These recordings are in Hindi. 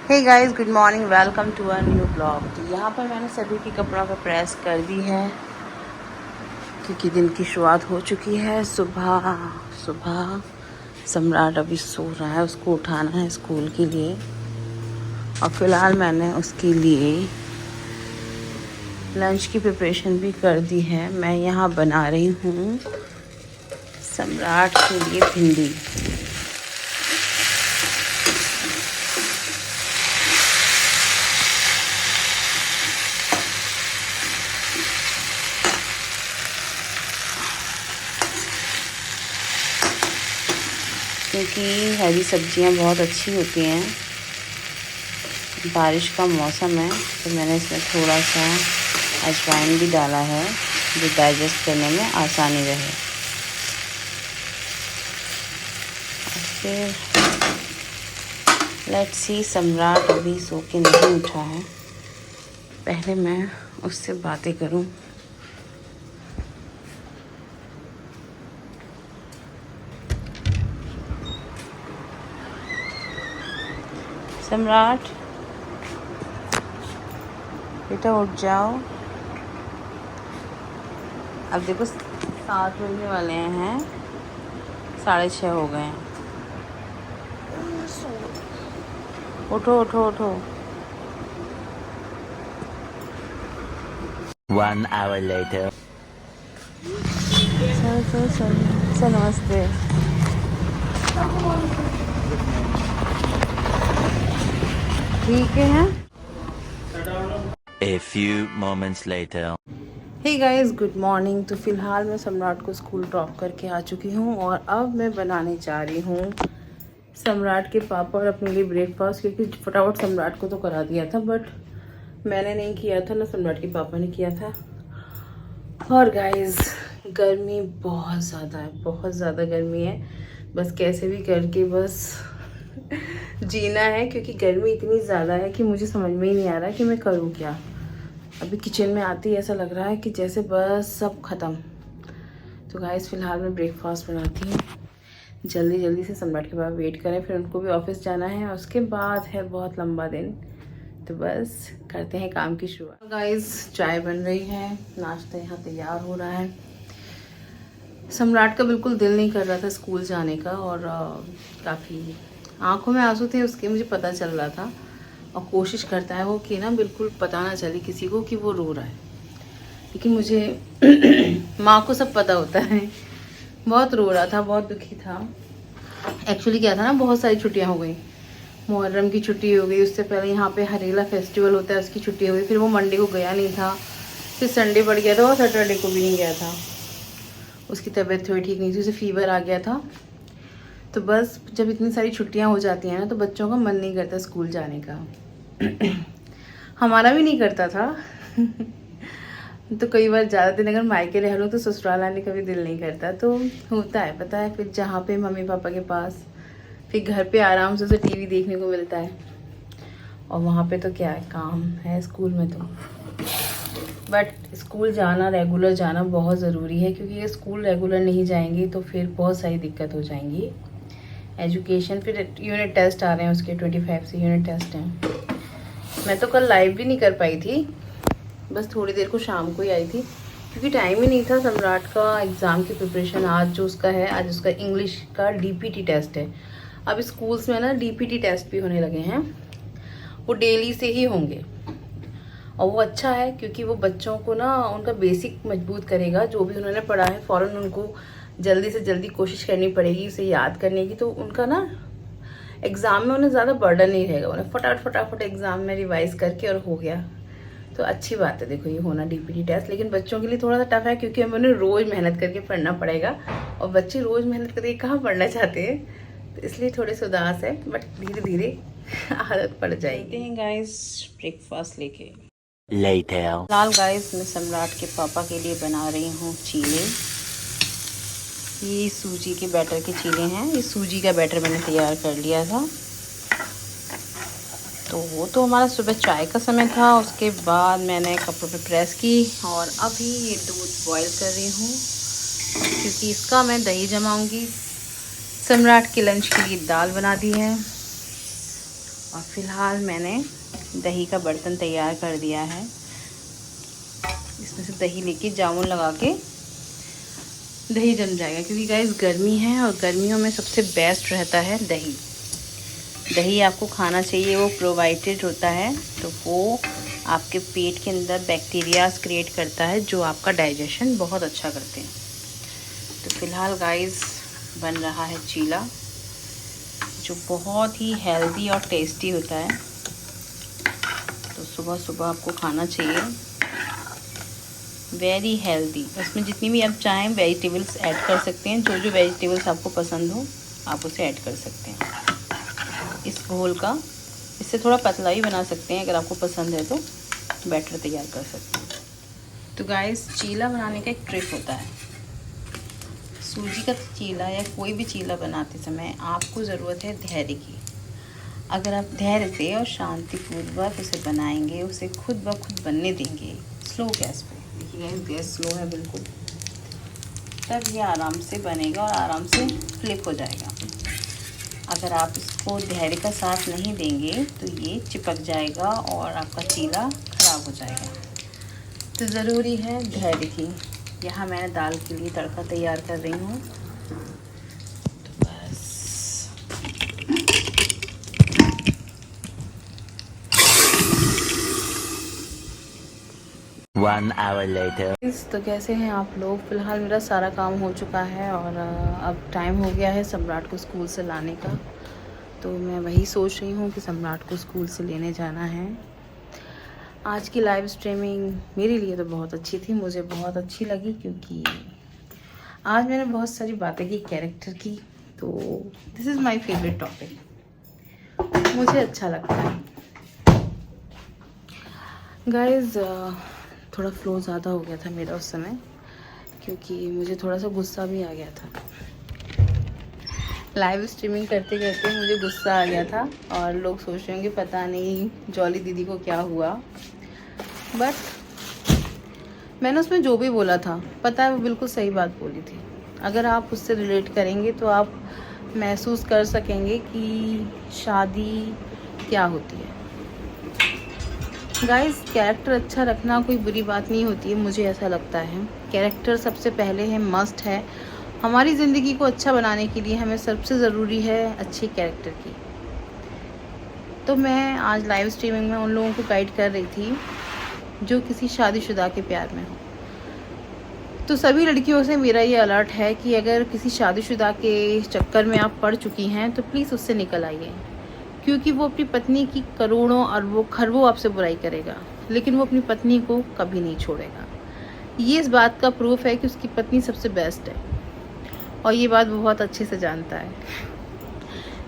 Hey guys, good morning, welcome to a new blog. तो यहाँ पर मैंने सभी की कपड़ों पर प्रेस कर दी है क्योंकि दिन की शुरुआत हो चुकी है। सुबह सुबह सम्राट अभी सो रहा है, उसको उठाना है स्कूल के लिए। और फिलहाल मैंने उसके लिए लंच की प्रिपरेशन भी कर दी है। मैं यहाँ बना रही हूँ सम्राट के लिए भिंडी। क्योंकि हरी सब्जियां बहुत अच्छी होती हैं, बारिश का मौसम है, तो मैंने इसमें थोड़ा सा अजवाइन भी डाला है जो डाइजेस्ट करने में आसानी रहे। और फिर लेट्स सी, सम्राट अभी सो के नहीं उठा है, पहले मैं उससे बातें करूं। सम्राट बेटा उठ जाओ। अब देखो 7 बजने वाले हैं, 6:30 हो गए हैं। उठो उठो उठो। 1 hour later. चल चल चल चल, नमस्ते। ठीक है। A few moments later. Hey guys, good morning. तो फ़िलहाल मैं सम्राट को स्कूल ड्रॉप करके आ चुकी हूँ और अब मैं बनाने जा रही हूँ सम्राट के पापा और अपने लिए ब्रेकफास्ट, क्योंकि फटाफट सम्राट को तो करा दिया था, बट मैंने नहीं किया था, ना सम्राट के पापा ने किया था। और गाइस, गर्मी बहुत ज़्यादा है, बहुत ज़्यादा गर्मी है। बस कैसे भी करके बस जीना है, क्योंकि गर्मी इतनी ज़्यादा है कि मुझे समझ में ही नहीं आ रहा कि मैं करूँ क्या। अभी किचन में आती ऐसा लग रहा है कि जैसे बस सब ख़त्म। तो गाइस, फ़िलहाल मैं ब्रेकफास्ट बनाती हूँ, जल्दी जल्दी से सम्राट के बाद वेट करें, फिर उनको भी ऑफिस जाना है और उसके बाद है बहुत लंबा दिन। तो बस करते हैं काम की शुरुआत। गाइस, चाय बन रही है, नाश्ता यहाँ तैयार हो रहा है। सम्राट का बिल्कुल दिल नहीं कर रहा था स्कूल जाने का, और काफ़ी आंखों में आंसू थे उसके, मुझे पता चल रहा था। और कोशिश करता है वो कि ना बिल्कुल पता ना चले किसी को कि वो रो रहा है, लेकिन मुझे माँ को सब पता होता है। बहुत रो रहा था, बहुत दुखी था। एक्चुअली क्या था ना, बहुत सारी छुट्टियाँ हो गई। मुहर्रम की छुट्टी हो गई, उससे पहले यहाँ पे हरेला फेस्टिवल होता है, उसकी छुट्टी हो गई। फिर वो मंडे को गया नहीं था, फिर संडे पड़ गया था और सैटरडे को भी नहीं गया था। उसकी तबीयत थोड़ी ठीक नहीं थी, उसे फीवर आ गया था। तो बस जब इतनी सारी छुट्टियाँ हो जाती हैं ना, तो बच्चों का मन नहीं करता स्कूल जाने का। हमारा भी नहीं करता था। तो कई बार ज़्यादा दिन अगर मायके रह लूँ तो ससुराल आने का भी दिल नहीं करता। तो होता है, पता है, फिर जहाँ पे मम्मी पापा के पास, फिर घर पे आराम से उसे टीवी देखने को मिलता है। और वहाँ पे तो क्या है, काम है स्कूल में तो। बट स्कूल जाना, रेगुलर जाना बहुत ज़रूरी है, क्योंकि ये स्कूल रेगुलर नहीं जाएंगी तो फिर बहुत सारी दिक्कत हो जाएंगी। एजुकेशन, फिर यूनिट टेस्ट आ रहे हैं उसके, 25 से यूनिट टेस्ट हैं। मैं तो कल लाइव भी नहीं कर पाई थी, बस थोड़ी देर को शाम को ही आई थी, क्योंकि टाइम ही नहीं था। सम्राट का एग्ज़ाम की प्रिपरेशन आज जो उसका है, आज उसका इंग्लिश का डीपीटी टेस्ट है। अब स्कूल्स में ना डीपीटी टेस्ट भी होने लगे हैं, वो डेली से ही होंगे। और वो अच्छा है, क्योंकि वो बच्चों को ना उनका बेसिक मजबूत करेगा। जो भी उन्होंने पढ़ा है फ़ौरन उनको जल्दी से जल्दी कोशिश करनी पड़ेगी उसे याद करने की, तो उनका ना एग्ज़ाम में उन्हें ज़्यादा बर्डन नहीं रहेगा। उन्हें फटाफट एग्ज़ाम में रिवाइज़ करके और हो गया। तो अच्छी बात है, देखो ये होना डीपीटी टेस्ट। लेकिन बच्चों के लिए थोड़ा सा टफ है, क्योंकि हमें उन्हें रोज़ मेहनत करके पढ़ना पड़ेगा, और बच्चे रोज़ मेहनत करके कहाँ पढ़ना चाहते हैं। तो इसलिए थोड़े से उदास है, बट धीरे धीरे आदत पड़ जाएगी। गाइस, ब्रेकफास्ट लेके Later. फिलहाल गाइस, मैं सम्राट के पापा के लिए बना रही हूँ चीले। ये सूजी के बैटर के चीले हैं। ये सूजी का बैटर मैंने तैयार कर लिया था। तो वो तो हमारा सुबह चाय का समय था, उसके बाद मैंने कपड़ों पे प्रेस की और अभी ये दूध बॉईल कर रही हूँ, क्योंकि इसका मैं दही जमाऊंगी। सम्राट के लंच के लिए दाल बना दी है, और फिलहाल मैंने दही का बर्तन तैयार कर दिया है। इसमें से दही लेके जामुन लगा के दही जम जाएगा, क्योंकि गाइस गर्मी है और गर्मियों में सबसे बेस्ट रहता है दही। दही आपको खाना चाहिए, वो प्रोबायोटिक होता है, तो वो आपके पेट के अंदर बैक्टीरियाज क्रिएट करता है जो आपका डाइजेशन बहुत अच्छा करते हैं। तो फिलहाल गाइस बन रहा है चीला, जो बहुत ही हेल्दी और टेस्टी होता है। तो सुबह सुबह आपको खाना चाहिए, वेरी हेल्दी। उसमें जितनी भी आप चाहें वेजिटेबल्स ऐड कर सकते हैं, जो जो वेजिटेबल्स आपको पसंद हो आप उसे ऐड कर सकते हैं। इस घोल का इससे थोड़ा पतला भी बना सकते हैं, अगर आपको पसंद है तो बैटर तैयार कर सकते हैं। तो गाइस चीला बनाने का एक ट्रिक होता है। सूजी का चीला या कोई भी चीला बनाते समय आपको ज़रूरत है धैर्य की। अगर आप धैर्य से और शांतिपूर्वक उसे बनाएंगे, उसे खुद ब खुद बनने देंगे स्लो गैस पे, देखिए गैस स्लो है बिल्कुल, तब ये आराम से बनेगा और आराम से फ्लिप हो जाएगा। अगर आप इसको धैर्य का साथ नहीं देंगे तो ये चिपक जाएगा और आपका चीला ख़राब हो जाएगा। तो ज़रूरी है धैर्य की। यहाँ मैंने दाल के लिए तड़का तैयार कर रही हूँ। तो बस 1 hour later. तो कैसे हैं आप लोग? फ़िलहाल मेरा सारा काम हो चुका है और अब टाइम हो गया है सम्राट को स्कूल से लाने का। तो मैं वही सोच रही हूँ कि सम्राट को स्कूल से लेने जाना है। आज की लाइव स्ट्रीमिंग मेरे लिए तो बहुत अच्छी थी, मुझे बहुत अच्छी लगी, क्योंकि आज मैंने बहुत सारी बातें की कैरेक्टर की। तो this is my favourite topic, मुझे अच्छा लगता है। गाइस थोड़ा फ्लो ज़्यादा हो गया था मेरा उस समय, क्योंकि मुझे थोड़ा सा गुस्सा भी आ गया था। लाइव स्ट्रीमिंग करते करते मुझे गुस्सा आ गया था और लोग सोच रहे होंगे पता नहीं जॉली दीदी को क्या हुआ, बट मैंने उसमें जो भी बोला था पता है वो बिल्कुल सही बात बोली थी। अगर आप उससे रिलेट करेंगे तो आप महसूस कर सकेंगे कि शादी क्या होती है। गाइस कैरेक्टर अच्छा रखना कोई बुरी बात नहीं होती है, मुझे ऐसा लगता है। कैरेक्टर सबसे पहले है, मस्ट है। हमारी ज़िंदगी को अच्छा बनाने के लिए हमें सबसे ज़रूरी है अच्छी कैरेक्टर की। तो मैं आज लाइव स्ट्रीमिंग में उन लोगों को गाइड कर रही थी जो किसी शादीशुदा के प्यार में हो। तो सभी लड़कियों से मेरा ये अलर्ट है कि अगर किसी शादीशुदा के चक्कर में आप पड़ चुकी हैं तो प्लीज़ उससे निकल आइए, क्योंकि वो अपनी पत्नी की करोड़ों अरबों खरबों आपसे बुराई करेगा, लेकिन वो अपनी पत्नी को कभी नहीं छोड़ेगा। ये इस बात का प्रूफ है कि उसकी पत्नी सबसे बेस्ट है, और ये बात वो बहुत अच्छे से जानता है।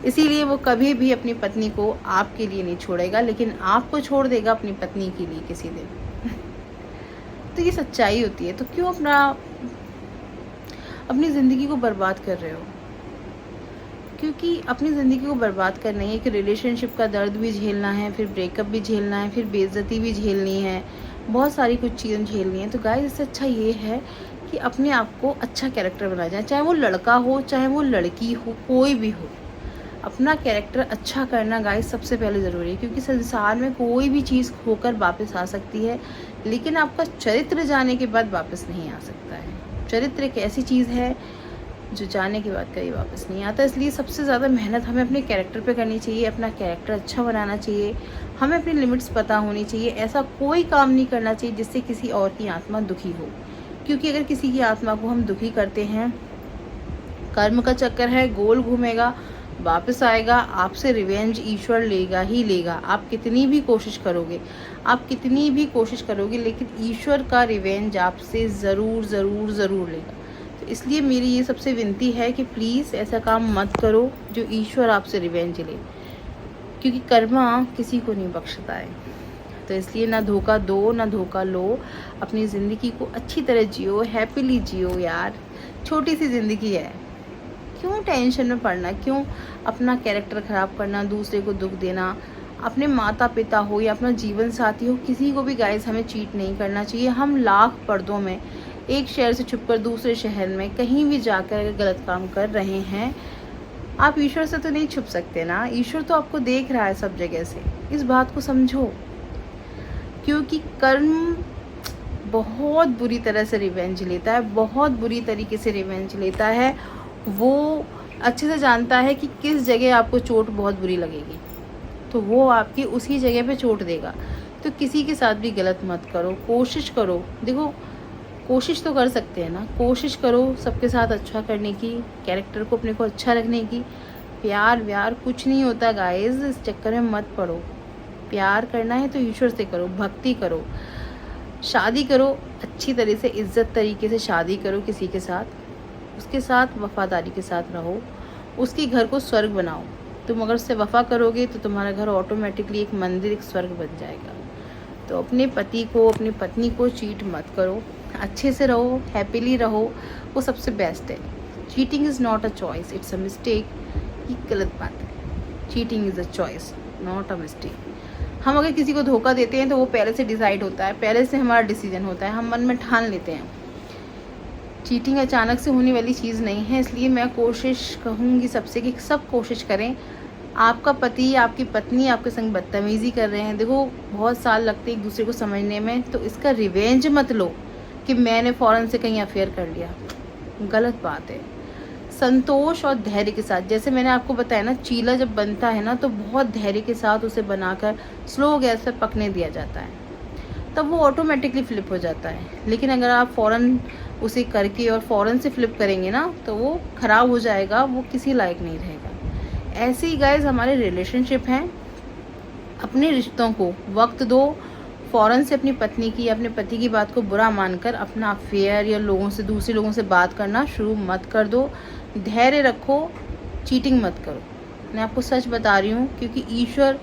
इसीलिए वो कभी भी अपनी पत्नी को आपके लिए नहीं छोड़ेगा, लेकिन आपको छोड़ देगा अपनी पत्नी के लिए किसी दिन। तो ये सच्चाई होती है। तो क्यों अपनी ज़िंदगी को बर्बाद कर रहे हो? क्योंकि अपनी ज़िंदगी को बर्बाद करना है कि रिलेशनशिप का दर्द भी झेलना है, फिर ब्रेकअप भी झेलना है, फिर बेइज्जती भी झेलनी है, बहुत सारी कुछ चीज़ें झेलनी है। तो गाइस इससे अच्छा ये है कि अपने आप को अच्छा कैरेक्टर बनाया जाए, चाहे वो लड़का हो चाहे वो लड़की हो, कोई भी हो। अपना कैरेक्टर अच्छा करना गाइस सबसे पहले ज़रूरी है, क्योंकि संसार में कोई भी चीज़ खोकर वापस आ सकती है, लेकिन आपका चरित्र जाने के बाद वापस नहीं आ सकता है। चरित्र एक ऐसी चीज़ है जो जाने के बाद कभी वापस नहीं आता। इसलिए सबसे ज़्यादा मेहनत हमें अपने कैरेक्टर पे करनी चाहिए, अपना कैरेक्टर अच्छा बनाना चाहिए, हमें अपनी लिमिट्स पता होनी चाहिए। ऐसा कोई काम नहीं करना चाहिए जिससे किसी और की आत्मा दुखी हो, क्योंकि अगर किसी की आत्मा को हम दुखी करते हैं, कर्म का चक्कर है, गोल घूमेगा, वापस आएगा, आपसे रिवेंज ईश्वर लेगा ही लेगा। आप कितनी भी कोशिश करोगे, लेकिन ईश्वर का रिवेंज आपसे ज़रूर लेगा। तो इसलिए मेरी ये सबसे विनती है कि प्लीज़ ऐसा काम मत करो जो ईश्वर आपसे रिवेंज ले, क्योंकि कर्मा किसी को नहीं बख्शता है। तो इसलिए ना धोखा दो ना धोखा लो, अपनी ज़िंदगी को अच्छी तरह जियो, हैप्पीली जियो यार। छोटी सी ज़िंदगी है, क्यों टेंशन में पड़ना, क्यों अपना कैरेक्टर ख़राब करना, दूसरे को दुख देना। अपने माता पिता हो या अपना जीवन साथी हो, किसी को भी गाइस हमें चीट नहीं करना चाहिए। हम लाख पर्दों में एक शहर से छुपकर दूसरे शहर में कहीं भी जाकर गलत काम कर रहे हैं आप ईश्वर से तो नहीं छुप सकते ना, ईश्वर तो आपको देख रहा है सब जगह से। इस बात को समझो, क्योंकि कर्म बहुत बुरी तरह से रिवेंज लेता है, बहुत बुरी तरीके से रिवेंज लेता है। वो अच्छे से जानता है कि किस जगह आपको चोट बहुत बुरी लगेगी, तो वो आपकी उसी जगह पे चोट देगा। तो किसी के साथ भी गलत मत करो, कोशिश करो। देखो, कोशिश तो कर सकते हैं ना, कोशिश करो सबके साथ अच्छा करने की, कैरेक्टर को अपने को अच्छा रखने की। प्यार व्यार कुछ नहीं होता गाइस, इस चक्कर में मत पड़ो। प्यार करना है तो ईश्वर से करो, भक्ति करो, शादी करो अच्छी तरह से, इज्जत तरीके से शादी करो किसी के साथ, उसके साथ वफादारी के साथ रहो, उसके घर को स्वर्ग बनाओ। तुम अगर उससे वफा करोगे तो तुम्हारा घर ऑटोमेटिकली एक मंदिर, एक स्वर्ग बन जाएगा। तो अपने पति को, अपनी पत्नी को चीट मत करो, अच्छे से रहो, हैप्पीली रहो, वो सबसे बेस्ट है। Cheating is not a choice, it's a mistake. ये गलत बात है। Cheating is a choice, not a mistake. हम अगर किसी को धोखा देते हैं तो वो पहले से डिसाइड होता है, पहले से हमारा डिसीजन होता है, हम मन में ठान लेते हैं। चीटिंग अचानक से होने वाली चीज़ नहीं है, इसलिए मैं कोशिश कहूँगी सबसे कि सब कोशिश करें। आपका पति, आपकी पत्नी आपके संग बदतमीज़ी कर रहे हैं, देखो बहुत साल लगते हैं एक दूसरे को समझने में, तो इसका रिवेंज मत लो कि मैंने फ़ौरन से कहीं अफेयर कर लिया, गलत बात है। संतोष और धैर्य के साथ, जैसे मैंने आपको बताया ना, चीला जब बनता है ना तो बहुत धैर्य के साथ उसे बनाकर स्लो गैस पर पकने दिया जाता है, तब वो ऑटोमेटिकली फ्लिप हो जाता है। लेकिन अगर आप फ़ौरन उसे करके और फ़ौरन से फ्लिप करेंगे ना तो वो ख़राब हो जाएगा, वो किसी लायक नहीं रहेगा। ऐसे ही गाइस हमारे रिलेशनशिप हैं, अपने रिश्तों को वक्त दो। फ़ौरन से अपनी पत्नी की या अपने पति की बात को बुरा मानकर अपना अफेयर या दूसरे लोगों से बात करना शुरू मत कर दो। धैर्य रखो, चीटिंग मत करो। मैं आपको सच बता रही हूँ, क्योंकि ईश्वर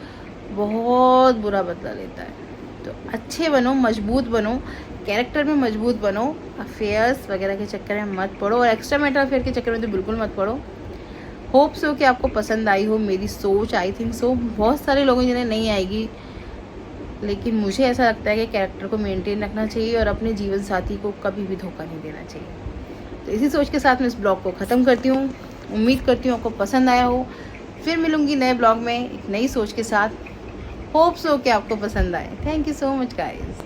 बहुत बुरा बदला लेता है। तो अच्छे बनो, मजबूत बनो, कैरेक्टर में मजबूत बनो, अफेयर्स वगैरह के चक्कर में मत पड़ो, और एक्स्ट्रा मैटर अफेयर के चक्कर में तो बिल्कुल मत पड़ो। होप सो कि आपको पसंद आई हो मेरी सोच, आई थिंक सो। बहुत सारे लोग हैं जिन्हें नहीं आएगी, लेकिन मुझे ऐसा लगता है कि कैरेक्टर को मेंटेन रखना चाहिए और अपने जीवन साथी को कभी भी धोखा नहीं देना चाहिए। तो इसी सोच के साथ मैं इस ब्लॉग को ख़त्म करती हूँ। उम्मीद करती हूँ आपको पसंद आया हो। फिर मिलूँगी नए ब्लॉग में एक नई सोच के साथ। होप सो कि आपको पसंद आए। Thank you so much guys.